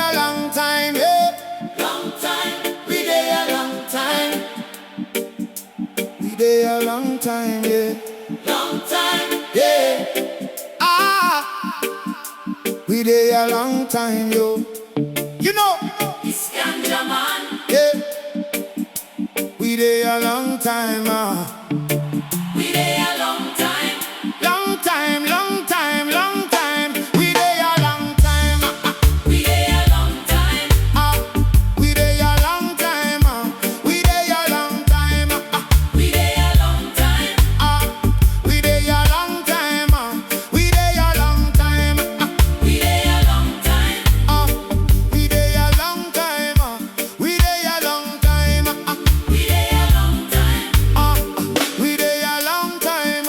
a long time, yeah. Long time, we dey a long time. We dey a long time, yeah. Long time, Yeah. Ah, we dey a long time, yo. You know, it's ganja man. yeah. We dey a long time, We dey a long time. long time, long time, long time. We dey a long time, We dey a long time. we dey a long time, we dey a long time, We dey a long time. we dey a long time, we dey a long time, We dey a long time. we dey a long time, we dey a long time, We dey a long time. we dey a long time,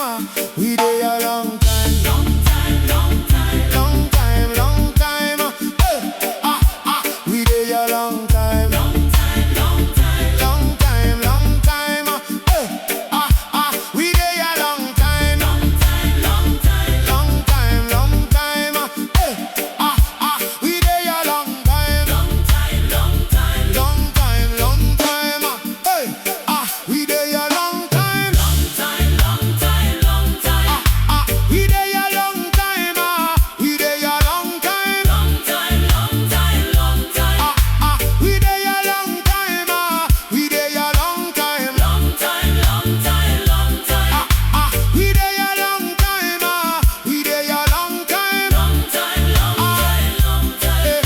we dey a long time. Long time, long time. Long time, long time. We dey a long time. Long time, long time. Long time, long time. We dey a long time. Long time, long time. Long time, long time. We dey a long time. Long time, long time. Long time, long time. We dey a long time. Long time, long time, long time. We dey a long time. We dey a long time. Long time, long time, long time. We dey a long time, we dey a long time, Long time, long time, long time. we dey a long time, we dey a long time, Long time, long time, long time.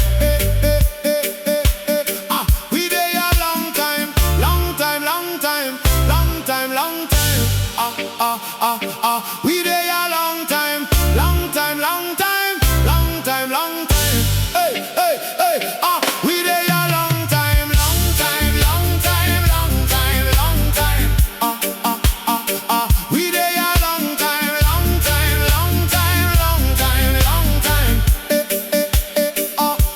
we dey a long time, long time, long time, long time, long time, we dey a long time, long time, long time, long time, long time, we dey a long time, long time, long time, long time, long time, we dey a long time, long time, long time, long time, long time,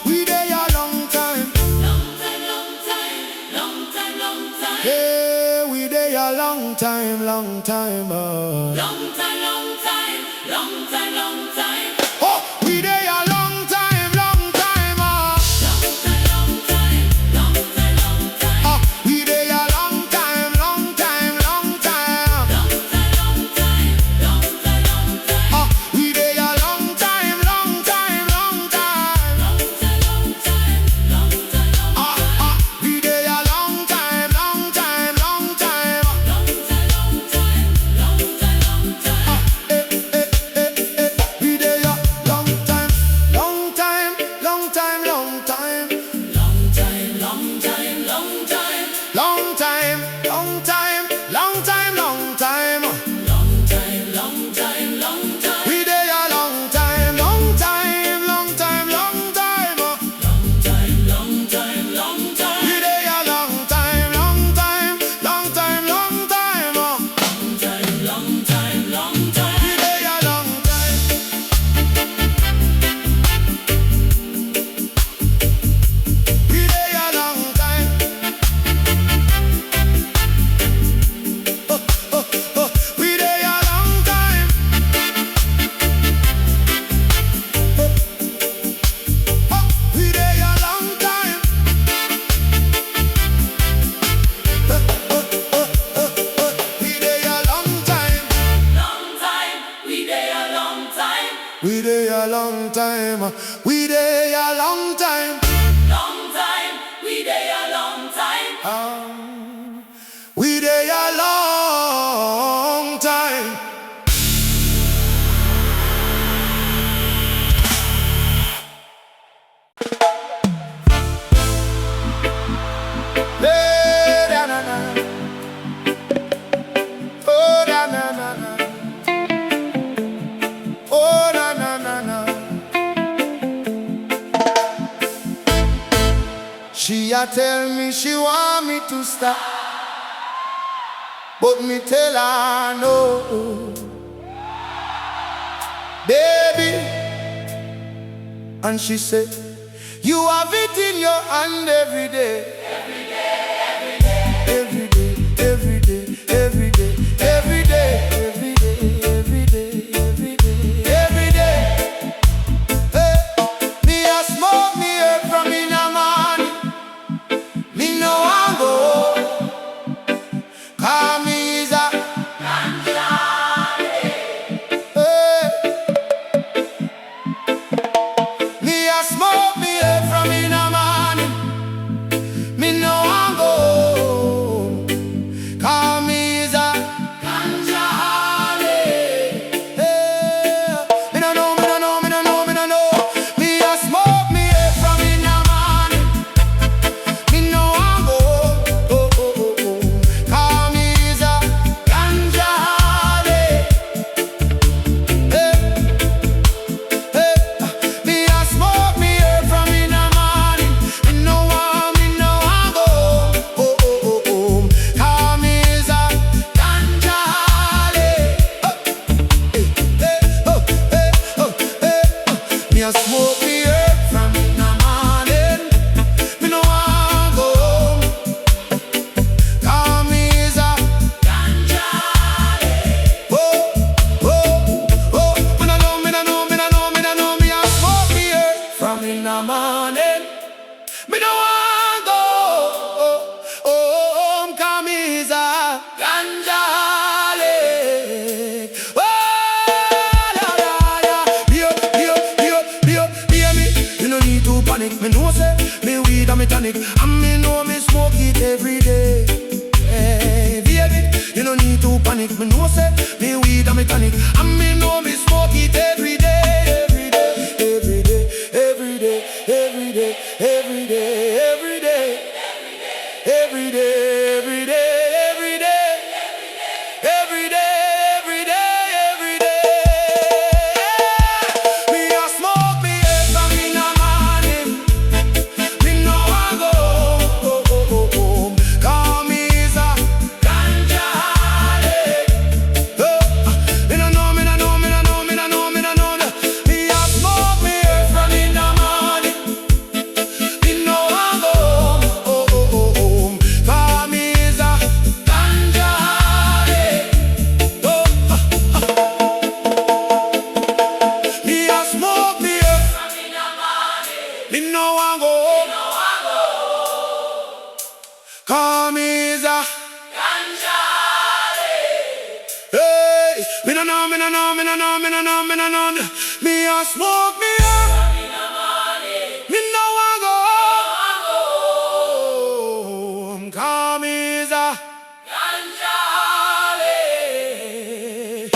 we dey a long time, Long time, long time. Long time, long time. yeah, we dey a long time, long time, Long time, long time. Long time, long time. oh, we dey a long time, long time, Long time, long time. Long time, long time. we dey a long time, long time, long time, Long time, long time. Long time, long time. we dey a long time, long time, long time, Long time, long time. Long time, long time. we dey a long time, long time, long time, Long time, long time. Long time, long time. we dey a long time, long time, long time, long time, Long time, long time, long time. long time, long time, long time, long time. Long time, long time, long time. We dey a long time, long time, long time, long time. Long time, long time, long time. We dey a long time, long time, long time, long time. Long time, long time, long time. We dey a long time. We dey a long time. We dey a long time. We dey a long time. We dey a long time. Long time. We dey a long time. We dey a long time. We dey a long time. Long time. We dey a long time. We dey a long time. Hey, da, na, na. Oh, da, na, na, na. Oh, na, na, na, na. She a tell me she want me to stop, but me tell her no, baby. And she said, you have it in your hand every day, every day, every day, every day, every day, every day, every day, every day, every day, every day. Hey, me a smoke me herb from in Me no want go home, 'cause me is a ganjaholic. Oh, yeah, yeah, yeah. Hear me. You no need to panic. Me know say me weed and me tonic, and me know me smoke it every day. Hey, baby, you no need to panic. Me know say me weed and me tonic, and me know me smoke it every day. Every day, every day, every day, every day, every day, every day, every day, every day, every day, every day, every day, every day. Me a smoke me every from in the morning. Me no want go home, 'cause me is a ganjaholic. Me no know, me no know, me no know, me no know, me no know. Me a smoke me every from in the morning. Me no want go home, 'cause me is a ganjaholic. Me a smoke me every from in the morning. Me no want go home, 'cause me is a ganjaholic. Hey, me no know, me no know, me no know, me no know, me no know. Me a smoke me up. Me no want go home, 'cause me is a ganjaholic.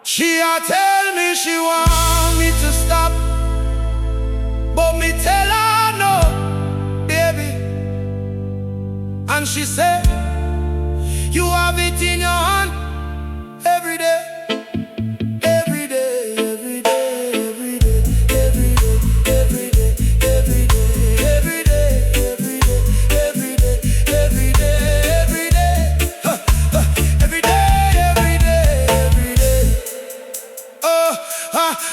She a tell me she want me to stop, but me tell her no, baby. And she said, you have it in your hand every day. Every day, every day, every day, every day, every day, every day, every day, every day, every day, every day, every day, every day, every day, every day.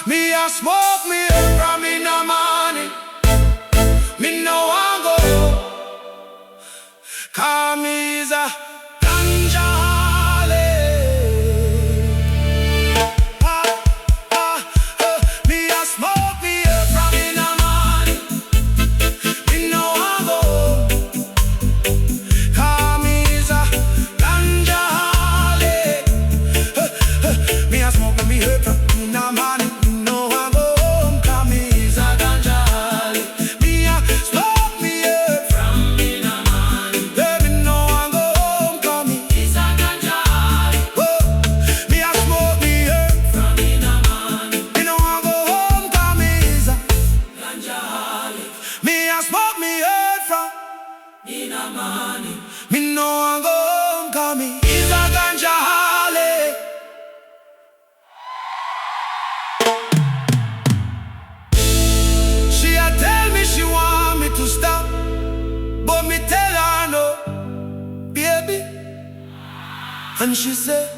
Me a smoke me from in the morning. Me no want go, 'cause me is a ganjaholic. Me a smoke me from in the morning. Me no want go, 'cause me is a ganjaholic. Me a smoke me from in the morning. Me no want go home, 'cause me is a ganjaholic. Me a smoke me from in the morning. Me no want go home, 'cause me is a ganjaholic. Me a smoke me from in the morning. Me no want go home, 'cause me is a ganjaholic. Me a smoke me from in the morning. Me no want go home, 'cause me is a ganjaholic. She a tell me she want me to stop, but me tell her no, baby. And she said,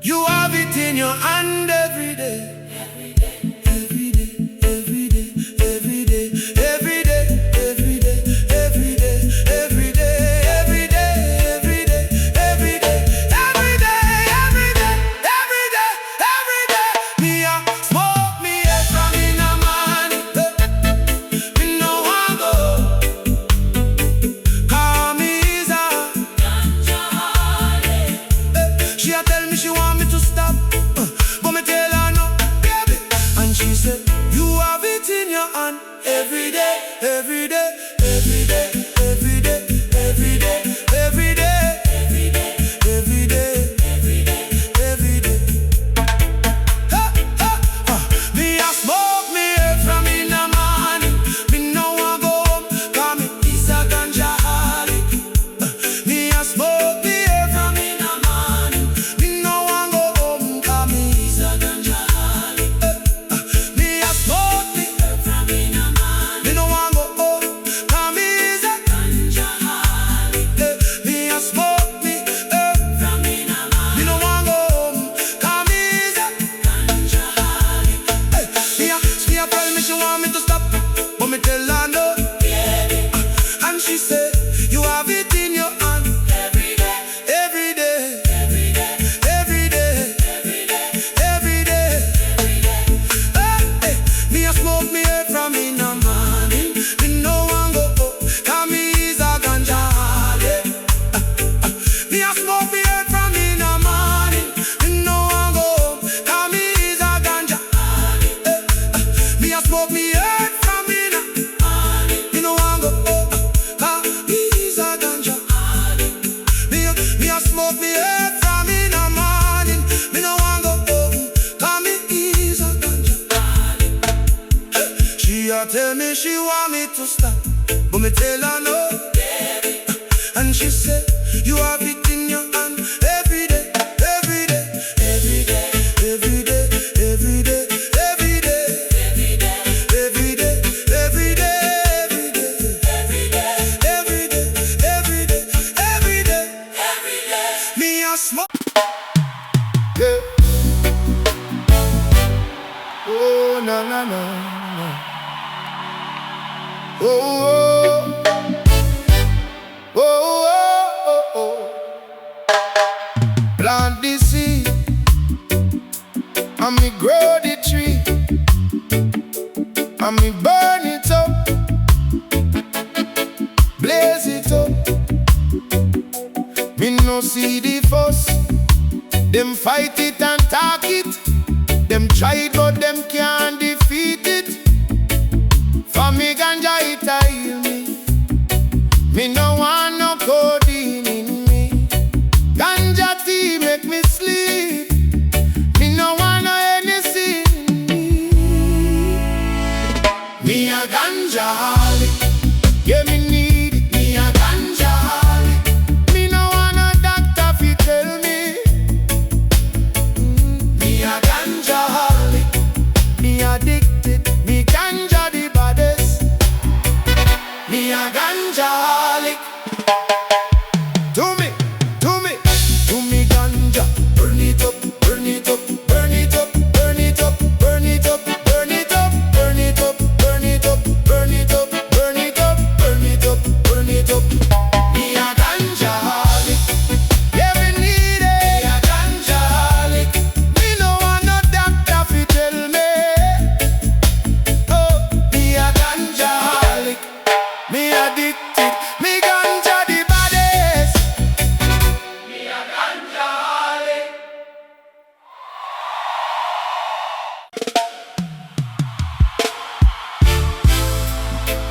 you have it in your hand every day. Every day, every day, every day, every day, every day, every day, every day, every day, every day, every day, every day, every day, every day, every day, every day. Me a smoke me from in the morning. Me no want go, 'cause me is a ganjaholic. She a tell me she want me to stop, but me tell her no, baby. And she said, you have it in your hand every day, every day, every day, every day, every day, every day, every day, every day, every day, every day. Me a smoke me from in the morning. Me no want go home, 'cause me is a ganjaholic. Me a smoke me from in the morning. Me no want go home, 'cause me is a ganjaholic. Me a smoke me from in the morning. Me no want go home, she want me to stop, but me tell her no. And she said, you have it in your hand every day, every day, every day, every day, every day, every day, every day, every day, every day, every day, every day, every day, every day, every day. Me a smoke. Yeah. Oh na na na na. Oh. Plant the seed, and me grow the tree, and me burn it up, blaze it up. Me no see the fuss, them fight it and talk it. Them try it but them can't defeat it. For me ganja it a heal me. Me no want no codeine in me. Ganja tea make me sleep. Me no want no Hennessy in me. Me a ganjaholic. Yeah, me need it. Me a ganjaholic. Me no want no doctor fi tell me. Me a ganjaholic. Me addicted. Me ganja the baddest. Me a ganjaholic. Do me ganja. Burn it up, burn it up, burn it up, burn it up, burn it up, burn it up, burn it up, burn it up, burn it up, burn it up, burn it up, burn it up. Me a ganjaholic. Yeah, me need it. Me a ganjaholic. Me no want no doctor fi tell me. Oh, me a ganjaholic. Me addicted. Me ganja the baddest. Me a ganjaholic.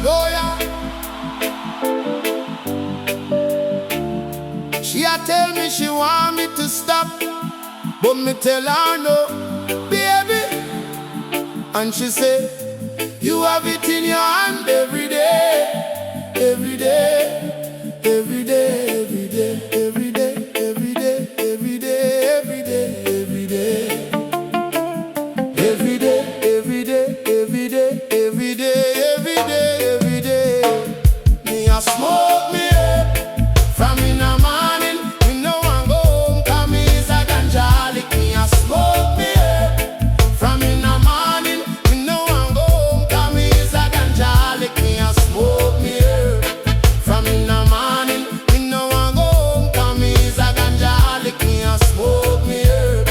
Lawyer, she a tell me she want me to stop, but me tell her no, baby. And she say, you have it in your hand every day, every day, every day, every day, every day, every day, every day, every day, every day, every day, every day, every day, every day, every day, every day. Me a smoke me up from in the morning. Me no want go home 'cause me is a ganjaholic. Me a smoke me up from in the morning. Me no want go home 'cause me is a ganjaholic. Me a smoke me up from in the morning. Me no want go home 'cause me is a ganjaholic. Me a smoke me up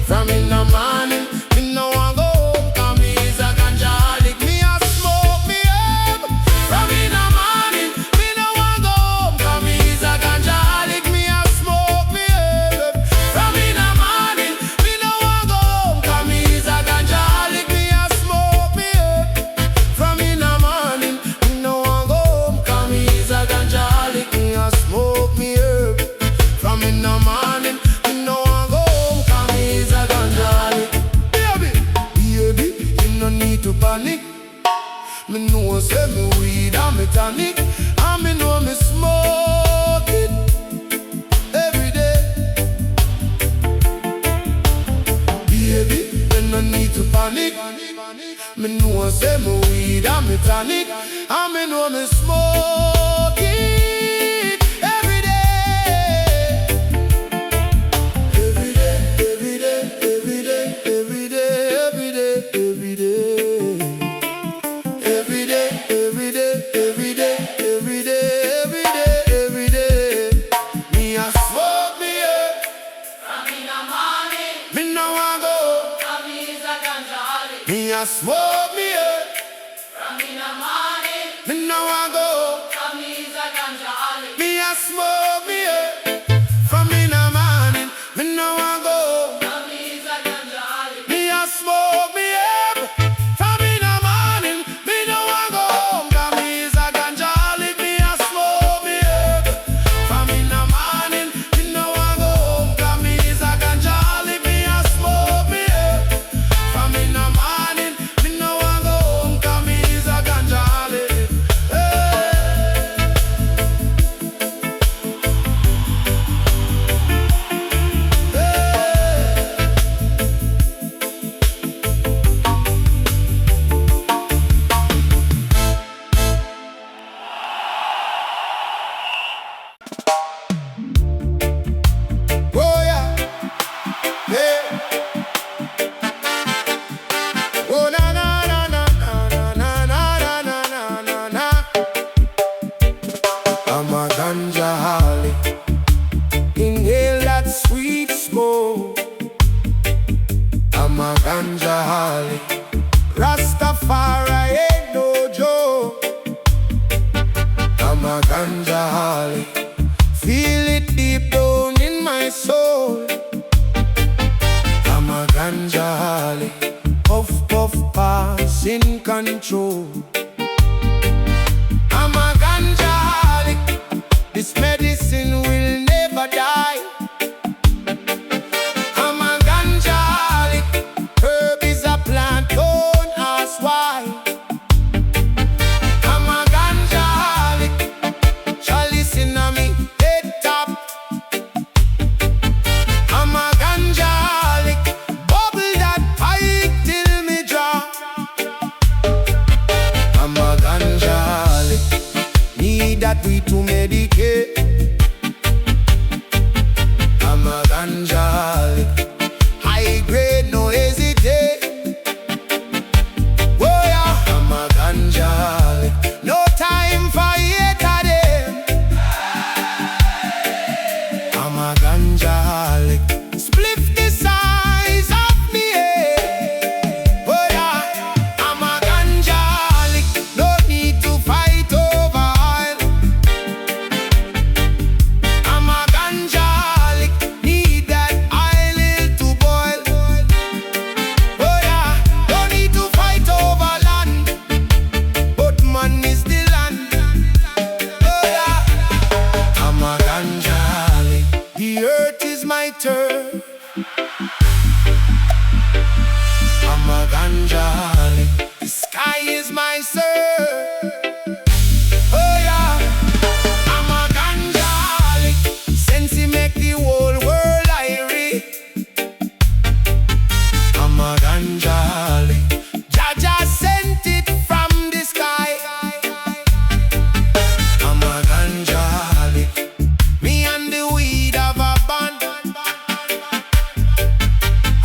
from in the morning. Me no want go home 'cause me is a ganjaholic. Me a smoke me up from in the morning. Me no want go home 'cause me is a ganjaholic. Me a smoke me up from in the morning. Me no want go home 'cause me is a ganjaholic. Me a smoke me up from in the morning. Me no want go home 'cause me is a ganjaholic. Me a smoke me up from in the morning. Me no want go home 'cause me is a ganjaholic. Baby, you no need to panic. Me know say me weed and me tonic, and me know me smoke it every day. Baby, you no need to panic. Me know say me weed and me tonic, and me know me smoke it every day. Every day, every day, every day, every day, every day, every day. Every day, every day, every day, every day, every day, every day. Me a smoke me up From in the morning, me no want go. from me is a ganjaholic. Me a smoke me up From in the morning, me no want go. from me is a ganjaholic. Me a smoke me up from in the morning. Me no want go. From me is a ganjaholic. Me a smoke me up from in the morning. Me no want go home 'cause me is a ganjaholic. Me a smoke me up from in the morning. Me no want go home 'cause me is a ganjaholic. Me a smoke me up from in the morning. Me no a ganjaholic. Rastafari ain't no joke. I'm a ganjaholic. Feel it deep down in my soul. I'm a ganjaholic. Puff, puff, pass in control. I'm a ganjaholic. This medicine will never die. I'm a ganjaholic. Herb is a plant, don't ask why. I'm a ganjaholic. Chalice in a me head top. I'm a ganjaholic. Bubble that pipe till me drop. I'm a ganjaholic. Need that weed to medicate. I'm a ganjaholic. High grade, no hesitate. Oh yeah, I'm a ganjaholic. No time for hater them. I'm a ganjaholic. Spliff the size of me head. Oh yeah, I'm a ganjaholic. No need to fight over oil. I'm a ganjaholic. Need that oil to boil. Oh yeah, don't need to fight over land, but man is the land. Oh yeah, I'm a ganjaholic. The earth is my turf. I'm a ganjaholic. The sky is my surf. Oh yeah, I'm a ganjaholic. Sense he make the whole world irie. I'm a ganjaholic. Jaja sent it from the sky. I'm a ganjaholic. Me and the weed have a bond.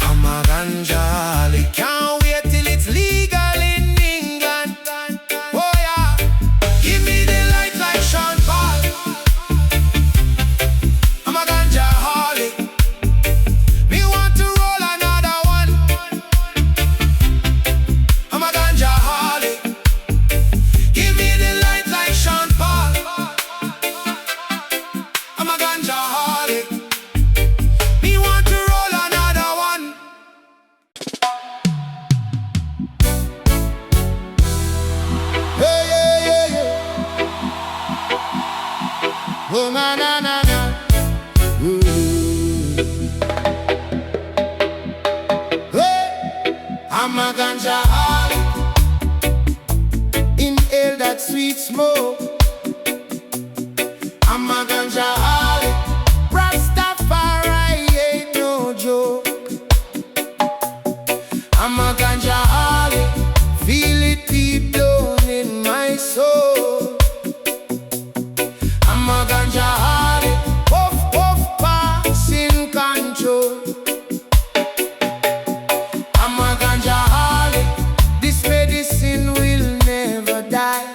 I'm a ganjaholic. Can't wait till it's legal in England. Oh yeah, give me the light like Sean Paul. I'm a ganjaholic. Me want to roll another one. I'm a ganjaholic. Give me the light like Sean Paul. I'm a ganjaholic. Me want to roll another one. Hey, yeah, yeah, yeah. Oh, na, na, na, na. Ooh. Hey, I'm a ganjaholic. Inhale that sweet smoke. I'm a ganjaholic. Rastafari ain't no joke. I'm a ganjaholic. Feel it deep down in my soul. I'm a ganjaholic. Puff, puff, pass in control. I'm a ganjaholic. This medicine will never die.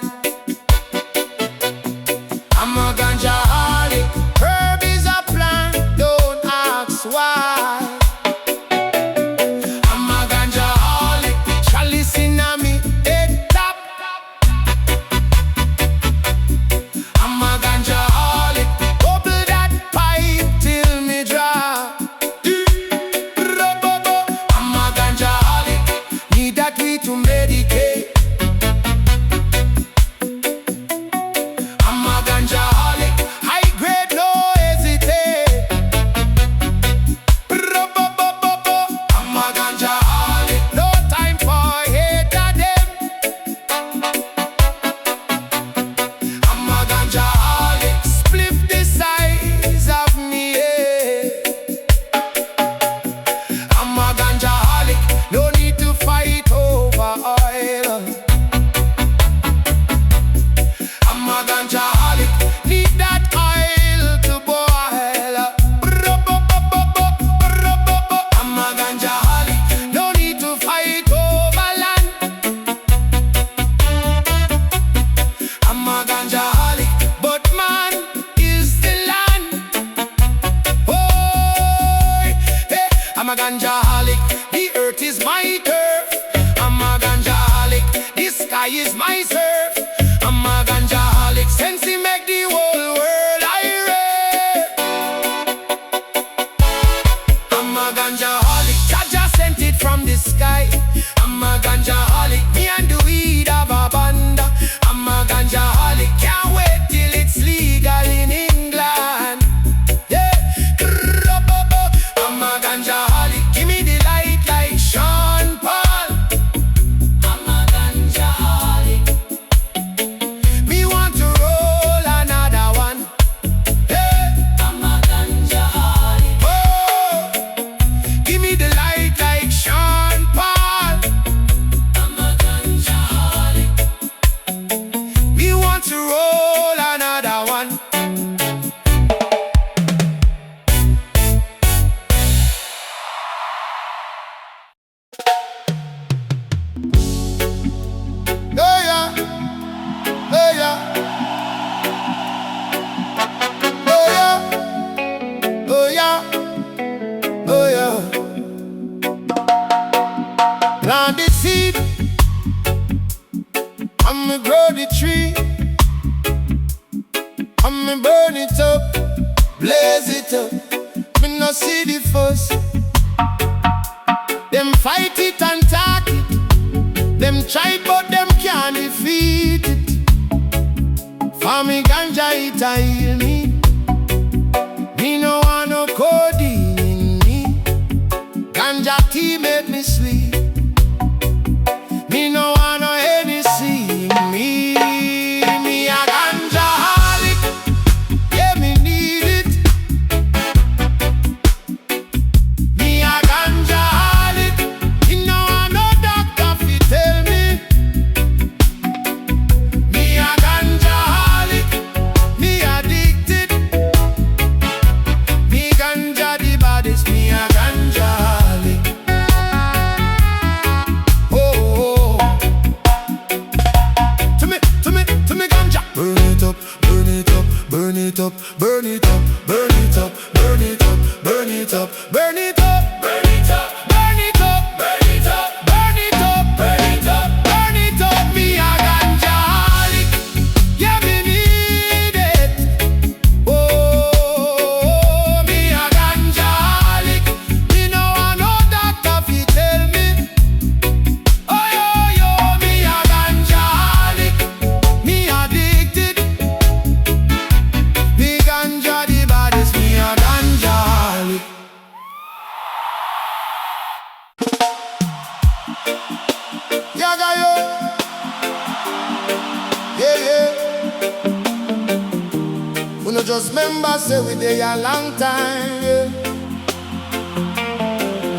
a ganjaholic. The earth is my turf. I'm a ganjaholic. The sky is my surf. I'm a ganjaholic. Since he make the whole world irate. I'm a ganjaholic. Jaja sent it from the sky. I'm a ganjaholic. Me and the weed have a band. I'm a ganjaholic. Can't wait till it's legal in England. Yeah. I'm a ganjaholic. Give me the light like Sean Paul. I'm a ganjaholic. Me want to roll another one. Hey. I'm a ganjaholic. Oh, give me the light like Sean Paul. I'm a ganjaholic. Me want to roll another one. Oh yeah, oh yeah, oh yeah, oh yeah, oh yeah. Plant the seed, I'ma grow the tree, I'ma burn it up, blaze it up. Me no see the fuss. Them fight it and talk it. Them try but them can't defeat it. For me ganja it a heal me. Me no want no codeine in me. Ganja tea make me sleep. Me no want no Hennessy in me. Me a ganjaholic. Yeah, me need it. Me a ganjaholic. Me no want no doctor fi tell me. Me a ganjaholic. Me addicted. Me ganja the baddest. Me a ganjaholic. Oh, to me ganja. Burn it up, burn it up, burn it up, burn it up, burn it up, burn it up, burn it up, burn it up, Burn it up. burn it up, Burn it up. burn it up, Burn it up. burn it up. Me a ganjaholic. Yeah, me need it. Oh, me a ganjaholic. Me no want no doctor fi tell me. Oh yo, me a ganjaholic. Me addicted. Me ganja the baddest. Me a ganjaholic. Yaga yo. Yeah, yeah. We no just remember say we dey a long time, yeah.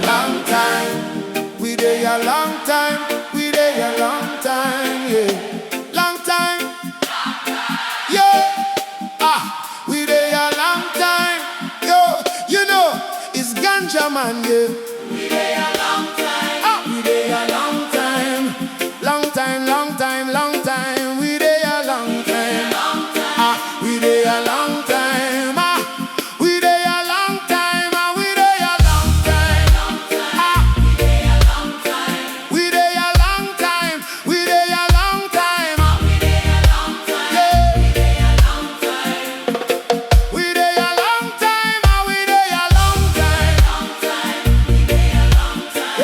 Long time. We dey a long time. We dey a long time, yeah. Long time. Yeah. Ah, we dey a long time. Yo, you know, it's ganja man, yeah. We dey a long time. Ah, we dey a long time. Long time, long time, long time. We dey a long time. Long time. Ah, we dey a long time. Ah, we dey a long time. Ah, we dey a long time. Long time. Ah, We dey a long time. we dey a long time. We dey a long time. Ah, We dey a long time. yeah. We dey a long time. We dey a long time. Ah, we dey a long time. Long time. We dey a long time.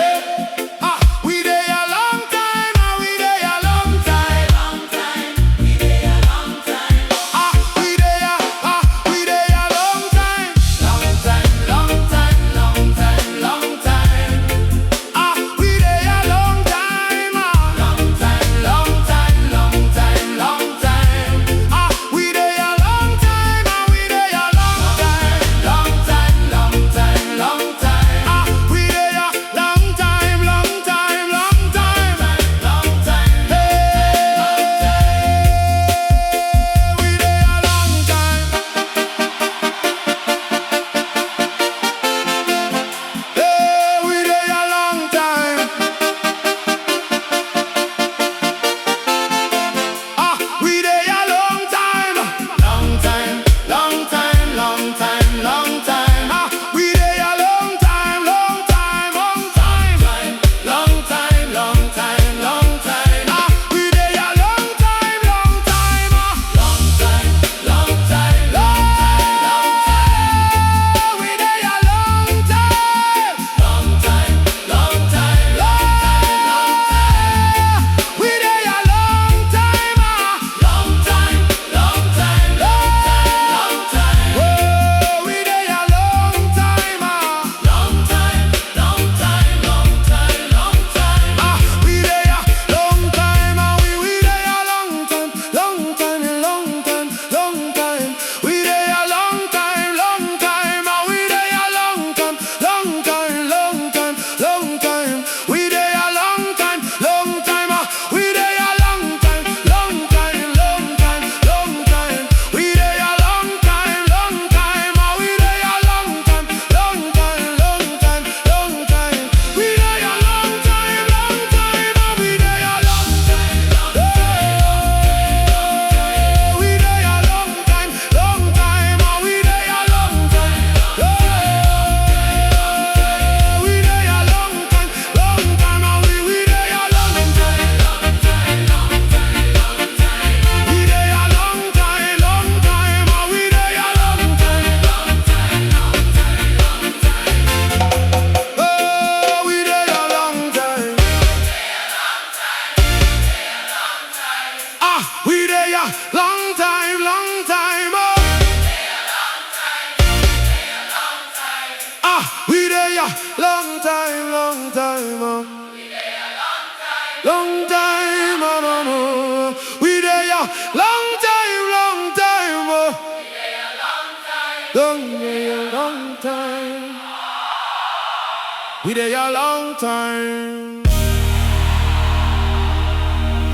we there a long time.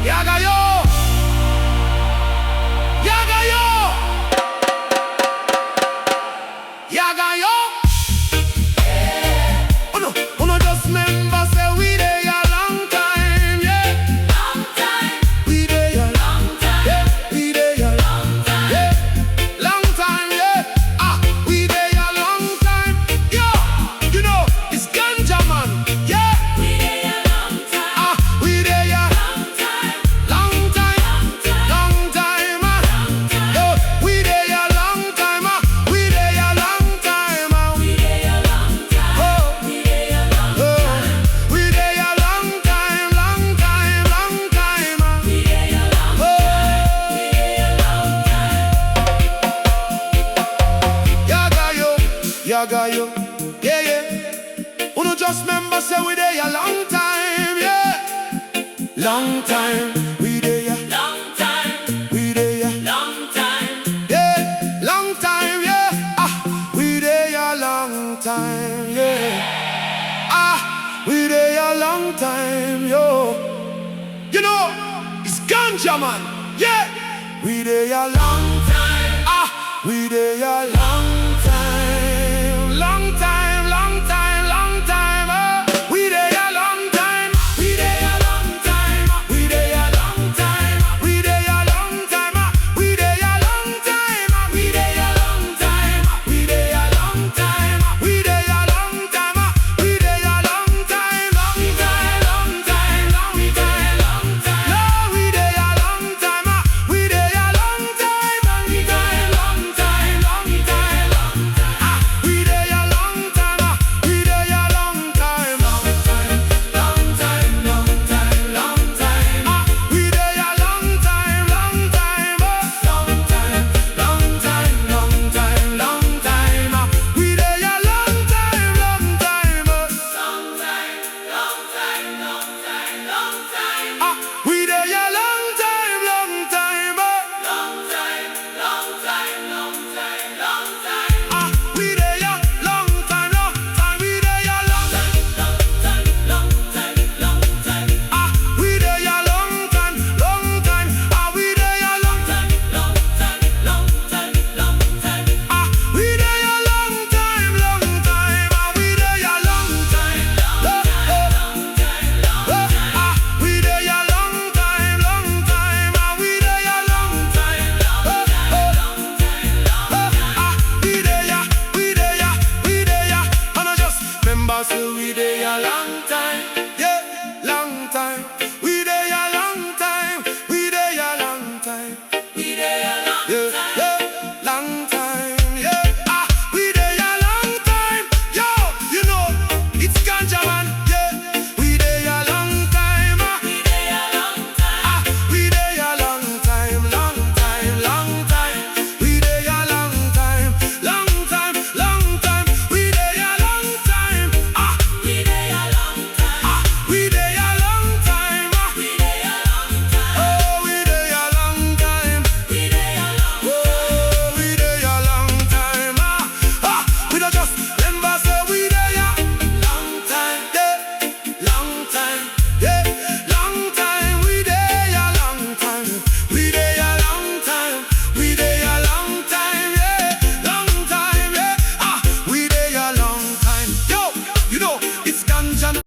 Yaga yo, yaga yo, yaga yo. Uno just remember say we there a long time, yeah. Long time, We there a long time, yeah. We there a long time. yeah. Long time, yeah. We there a long time, yo. You know it's ganja man, yeah. We there a long time, We there a long time, long time, long time, long time, long time. yo. We there a long time, we there a long time, We there a long time, oh. we there a long time, We there a long time, long time, long time, we there a long time, we there a long time. Yaga yo, yeah, yeah. Uno just remember say we there a long time, yeah. Long time, we there a, Long time, we there a, long time. yeah. Long time, yeah. We there a long time, yeah. We there a long time, yo. You know, it's ganja man, yeah. We there a long time, we there a long time, long time, long time, long time, we there a long time, we there a long time, we there a long time, we there a long time, we there a long time, we there a long time, we there a long time, we there a long time, we there a long time, long time, long time, long time, long time. No, we there a long time, we there a long time, long time, long time, long time, long time. We there a long time, we there a long time, long time, long time, long time, long time. We there a long time, long time, long time, long time, long time, long time. We there a long time, long time, Long time, long time, long time, long time. we there a long time, long time, Long time, long time, long time, long time. we there a long time, long time. We there a long time, Long time, long time, long time. we there a long time, long time. We there a long time, Long time, long time, long time. we there a long time, long time. We there a long time, Long time, long time, long time. we there a long time, long time. We there a long time, Long time, long time, long time. we there, and I just remember say we there a long time.